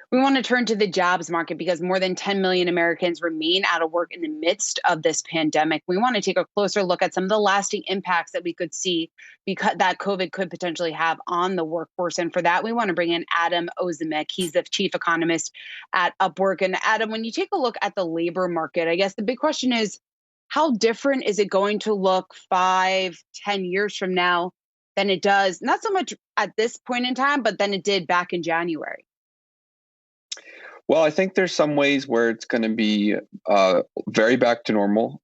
We want to turn to the jobs market because more than 10 million Americans remain out of work in the midst of this pandemic. We want to take a closer look at some of the lasting impacts that we could see because that COVID could potentially have on the workforce. And for that, we want to bring in Adam Ozimek. He's the chief economist at Upwork. And Adam, when you take a look at the labor market, I guess the big question is, how different is it going to look 5, 10 years from now than it does, not so much at this point in time, but than it did back in January? Well, I think there's some ways where it's going to be very back to normal,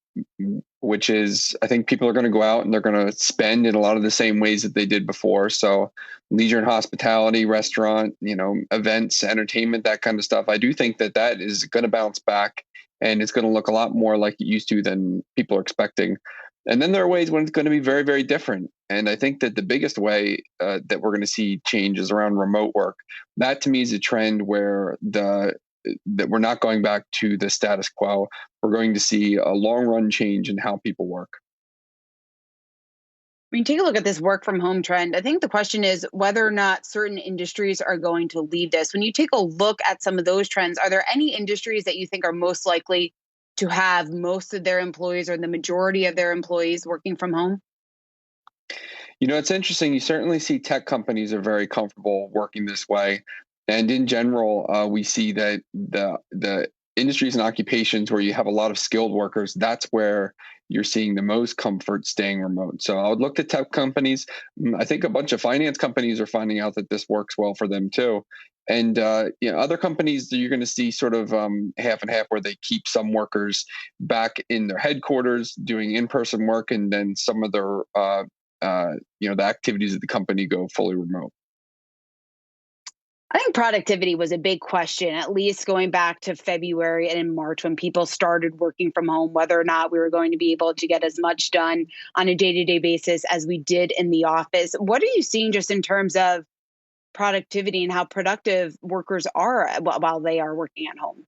which is I think people are going to go out and they're going to spend in a lot of the same ways that they did before. So, leisure and hospitality, restaurant, events, entertainment, that kind of stuff. I do think that that is going to bounce back, and it's going to look a lot more like it used to than people are expecting. And then there are ways when it's going to be very, very different. And I think that the biggest way that we're going to see change is around remote work. That to me is a trend where that we're not going back to the status quo. We're going to see a long run change in how people work. When you take a look at this work from home trend, I think the question is whether or not certain industries are going to lead this. When you take a look at some of those trends, are there any industries that you think are most likely to have most of their employees or the majority of their employees working from home? It's interesting. You certainly see tech companies are very comfortable working this way, and in general, we see that the industries and occupations where you have a lot of skilled workers, that's where you're seeing the most comfort staying remote. So I would look to tech companies. I think a bunch of finance companies are finding out that this works well for them too. And other companies you're going to see sort of half and half, where they keep some workers back in their headquarters doing in-person work, and then some of their the activities of the company go fully remote. I think productivity was a big question, at least going back to February and in March when people started working from home, whether or not we were going to be able to get as much done on a day to day basis as we did in the office. What are you seeing just in terms of productivity and how productive workers are while they are working at home?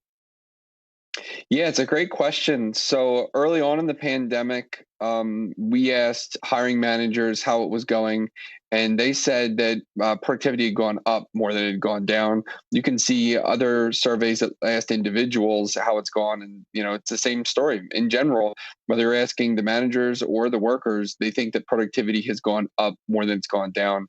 Yeah, it's a great question. So early on in the pandemic, we asked hiring managers how it was going, and they said that productivity had gone up more than it had gone down. You can see other surveys that asked individuals how it's gone, and it's the same story. In general, whether you're asking the managers or the workers, they think that productivity has gone up more than it's gone down.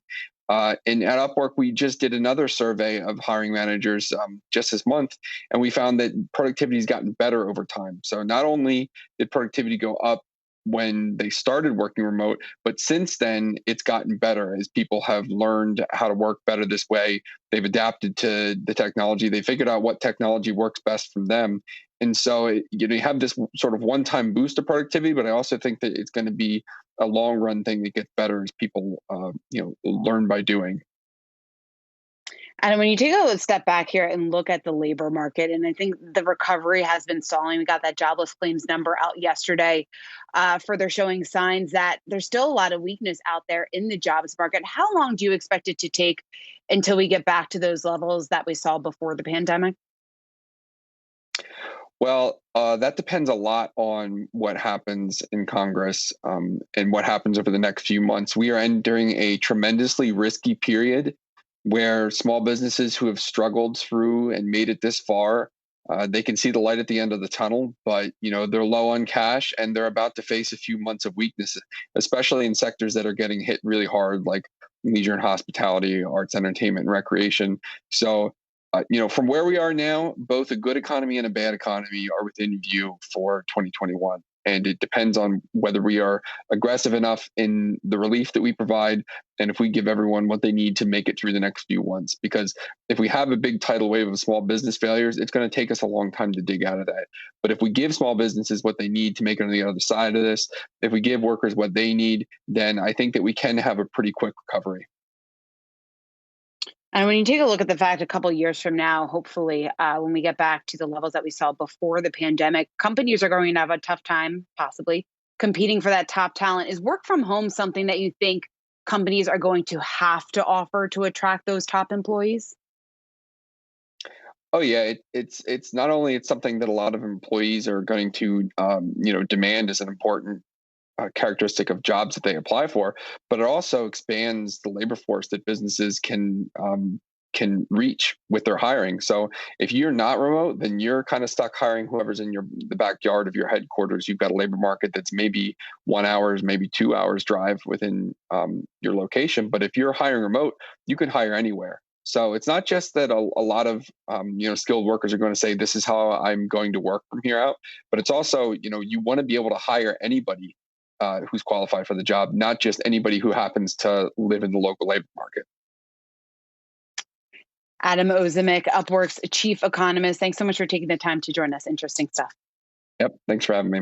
And at Upwork, we just did another survey of hiring managers just this month, and we found that productivity has gotten better over time. So not only did productivity go up when they started working remote, but since then it's gotten better as people have learned how to work better this way. They've adapted to the technology. They figured out what technology works best for them. And so you have this sort of one-time boost of productivity, but I also think that it's going to be a long-run thing that gets better as people, learn by doing. And when you take a step back here and look at the labor market, and I think the recovery has been stalling. We got that jobless claims number out yesterday, further showing signs that there's still a lot of weakness out there in the jobs market. How long do you expect it to take until we get back to those levels that we saw before the pandemic? Well, that depends a lot on what happens in Congress and what happens over the next few months. We are entering a tremendously risky period where small businesses who have struggled through and made it this far, they can see the light at the end of the tunnel, but they're low on cash and they're about to face a few months of weakness, especially in sectors that are getting hit really hard, like leisure and hospitality, arts, entertainment, and recreation. So from where we are now, both a good economy and a bad economy are within view for 2021. And it depends on whether we are aggressive enough in the relief that we provide and if we give everyone what they need to make it through the next few months. Because if we have a big tidal wave of small business failures, it's going to take us a long time to dig out of that. But if we give small businesses what they need to make it on the other side of this, if we give workers what they need, then I think that we can have a pretty quick recovery. And when you take a look at the fact a couple of years from now, hopefully, when we get back to the levels that we saw before the pandemic, companies are going to have a tough time, possibly, competing for that top talent. Is work from home something that you think companies are going to have to offer to attract those top employees? Oh yeah, it's not only it's something that a lot of employees are going to demand as an important characteristic of jobs that they apply for, but it also expands the labor force that businesses can reach with their hiring. So if you're not remote, then you're kind of stuck hiring whoever's in the backyard of your headquarters. You've got a labor market that's maybe 1 hour, maybe 2 hours drive within your location. But if you're hiring remote, you can hire anywhere. So it's not just that a lot of skilled workers are going to say this is how I'm going to work from here out, but it's also you want to be able to hire anybody who's qualified for the job, not just anybody who happens to live in the local labor market. Adam Ozimek, Upwork's chief economist. Thanks so much for taking the time to join us. Interesting stuff. Yep. Thanks for having me.